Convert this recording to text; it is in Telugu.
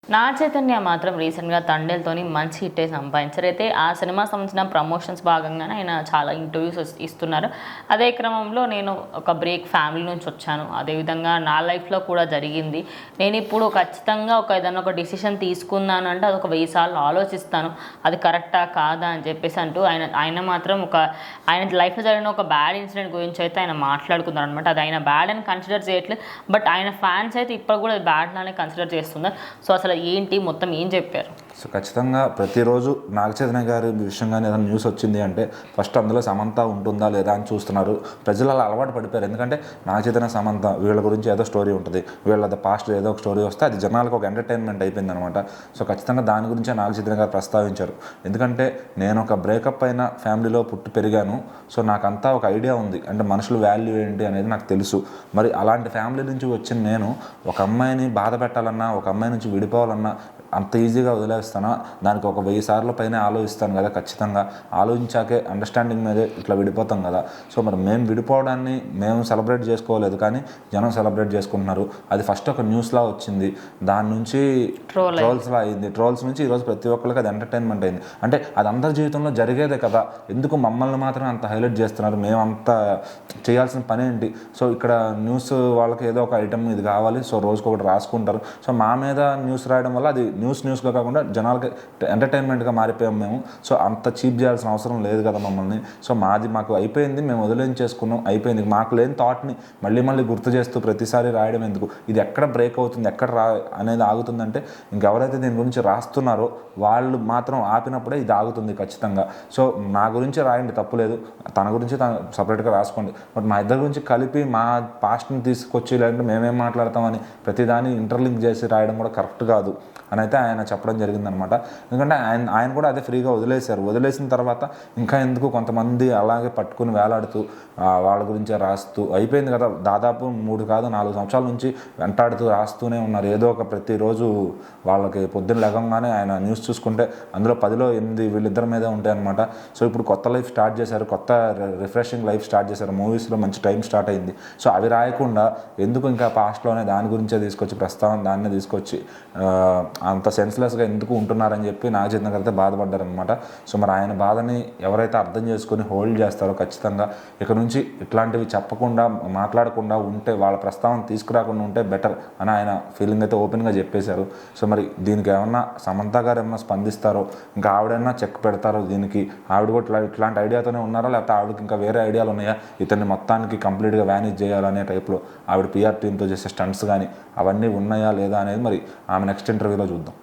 నా చైతన్య మాత్రం రీసెంట్‌గా 'తండేల్‌తోని' మంచి హిట్టే సంపాదించారు. అయితే ఆ సినిమా సంబంధించిన ప్రమోషన్స్ భాగంగానే ఆయన చాలా ఇంటర్వ్యూస్ ఇస్తున్నారు. అదే క్రమంలో నేను ఒక బ్రేక్ ఫ్యామిలీ నుంచి వచ్చాను. అదేవిధంగా నా లైఫ్‌లో కూడా జరిగింది. నేనిప్పుడు ఖచ్చితంగా ఏదైనా ఒక డిసిషన్ తీసుకున్నానంటే అదొక 1000 సార్లు ఆలోచిస్తాను. అది కరెక్టా? కాదా? అని చెప్పేసి అంటూ ఆయన మాత్రం ఆయన లైఫ్‌లో జరిగిన ఒక బ్యాడ్ ఇన్సిడెంట్ గురించి అయితే ఆయన మాట్లాడుకున్నారనమాట. అది ఆయన బ్యాడ్ అని కన్సిడర్ చేయట్లేదు. బట్ ఆయన ఫ్యాన్స్ అయితే ఇప్పుడు కూడా బ్యాడ్ లానే కన్సిడర్ చేస్తున్నారు. సో అసలు ఏంటి మొత్తం ఏం చెప్పారు? సో ఖచ్చితంగా ప్రతిరోజు నాగ చైతన్య గారి విషయంగానే ఏదైనా న్యూస్ వచ్చింది అంటే ఫస్ట్ అందులో సమంత ఉంటుందా లేదా అని చూస్తున్నారు. ప్రజలు అలా అలవాటు పడిపోయారు. ఎందుకంటే నాగ చైతన్య, సమంత వీళ్ళ గురించి ఏదో స్టోరీ ఉంటుంది, వీళ్ళ పాస్ట్ ఏదో ఒక స్టోరీ వస్తే అది జనాలకు ఒక ఎంటర్టైన్మెంట్ అయిపోయింది అనమాట. సో ఖచ్చితంగా దాని గురించే నాగ చైతన్య గారు ప్రస్తావించారు. ఎందుకంటే నేను ఒక బ్రేకప్ అయిన ఫ్యామిలీలో పుట్టి పెరిగాను. సో నాకంతా ఒక ఐడియా ఉంది, అంటే మనుషుల వాల్యూ ఏంటి అనేది నాకు తెలుసు. మరి అలాంటి ఫ్యామిలీ నుంచి వచ్చిన నేను ఒక అమ్మాయిని బాధ పెట్టాలన్నా, ఒక అమ్మాయి నుంచి విడిపోవాలన్నా అంత ఈజీగా వదిలేస్తానా? దానికి ఒక 1000 సార్ల పైన ఆలోచిస్తాను కదా. ఖచ్చితంగా ఆలోచించాకే అండర్స్టాండింగ్ మీదే ఇట్లా విడిపోతాం కదా. సో మరి మేము విడిపోవడాన్ని మేము సెలబ్రేట్ చేసుకోలేదు, కానీ జనం సెలబ్రేట్ చేసుకుంటున్నారు. అది ఫస్ట్ ఒక న్యూస్లా వచ్చింది, దాని నుంచి ట్రోల్స్లా అయింది, ట్రోల్స్ నుంచి ఈరోజు ప్రతి ఒక్కరికి అది ఎంటర్టైన్మెంట్ అయింది. అంటే అది అందరి జీవితంలో జరిగేదే కదా, ఎందుకు మమ్మల్ని మాత్రం అంత హైలైట్ చేస్తున్నారు? మేము అంత చేయాల్సిన పని ఏంటి? సో ఇక్కడ న్యూస్ వాళ్ళకి ఏదో ఒక ఐటమ్ ఇది కావాలి, సో రోజుకొకటి రాసుకుంటారు. సో మా మీద న్యూస్ రాయడం వల్ల అది న్యూస్గా కాకుండా జనాలకి ఎంటర్టైన్మెంట్గా మారిపోయాం మేము. సో అంత చీప్ చేయాల్సిన అవసరం లేదు కదా మమ్మల్ని. సో మాకు అయిపోయింది, మేము వదిలేంచేసుకున్నాం, అయిపోయింది. మాకు లేని థాట్ని మళ్ళీ గుర్తు చేస్తూ ప్రతిసారి రాయడం ఎందుకు? ఇది ఎక్కడ బ్రేక్ అవుతుంది, ఎక్కడ అనేది ఆగుతుందంటే ఇంకెవరైతే దీని గురించి రాస్తున్నారో వాళ్ళు మాత్రం ఆపినప్పుడే ఇది ఆగుతుంది ఖచ్చితంగా. సో నా గురించి రాయండి, తప్పులేదు, తన గురించి తను సపరేట్గా రాసుకోండి. బట్ మా ఇద్దరి గురించి కలిపి మా పాస్ట్ని తీసుకొచ్చి లేదంటే మేమేం మాట్లాడతామని ప్రతిదాన్ని ఇంటర్లింక్ చేసి రాయడం కూడా కరెక్ట్ కాదు అని అయితే ఆయన చెప్పడం జరిగిందనమాట. ఎందుకంటే ఆయన కూడా అదే ఫ్రీగా వదిలేశారు. వదిలేసిన తర్వాత ఇంకా ఎందుకు కొంతమంది అలాగే పట్టుకుని వేలాడుతూ వాళ్ళ గురించే రాస్తూ అయిపోయింది కదా. దాదాపు 3 కాదు 4 సంవత్సరాల నుంచి వెంటాడుతూ రాస్తూనే ఉన్నారు. ఏదో ఒక ప్రతిరోజు వాళ్ళకి పొద్దున్న లేవగానే ఆయన న్యూస్ చూసుకుంటే అందులో 10లో 8 వీళ్ళిద్దరి మీదే ఉంటాయి అనమాట. సో ఇప్పుడు కొత్త లైఫ్ స్టార్ట్ చేశారు, కొత్త రిఫ్రెషింగ్ లైఫ్ స్టార్ట్ చేశారు, మూవీస్లో మంచి టైం స్టార్ట్ అయింది. సో అవి రాయకుండా ఎందుకు ఇంకా పాస్ట్లోనే దాని గురించే తీసుకొచ్చి ప్రస్తావన దాన్నే తీసుకొచ్చి అంత సెన్స్లెస్గా ఎందుకు ఉంటున్నారని చెప్పి నాగ చైతన్య గారు అయితే బాధపడ్డారనమాట. సో మరి ఆయన బాధని ఎవరైతే అర్థం చేసుకుని హోల్డ్ చేస్తారో ఖచ్చితంగా ఇక నుంచి ఇట్లాంటివి చెప్పకుండా మాట్లాడకుండా ఉంటే, వాళ్ళ ప్రస్తావన తీసుకురాకుండా ఉంటే బెటర్ అని ఆయన ఫీలింగ్ అయితే ఓపెన్గా చెప్పేశారు. సో మరి దీనికి ఏమన్నా సమంత గారు ఏమన్నా స్పందిస్తారో, ఇంకా ఆవిడైనా చెక్ పెడతారో దీనికి, ఆవిడ కూడా ఇట్లాంటి ఐడియాతోనే ఉన్నారా లేకపోతే ఆవిడకి ఇంకా వేరే ఐడియాలు ఉన్నాయా, ఇతన్ని మొత్తానికి కంప్లీట్గా వ్యానిష్ చేయాలనే టైప్లో ఆవిడ పిఆర్ టీంతో చేసే స్టంట్స్ కానీ అవన్నీ ఉన్నాయా లేదా అనేది మరి ఆమె నెక్స్ట్ ఇంటర్వ్యూలో చూద్దాం.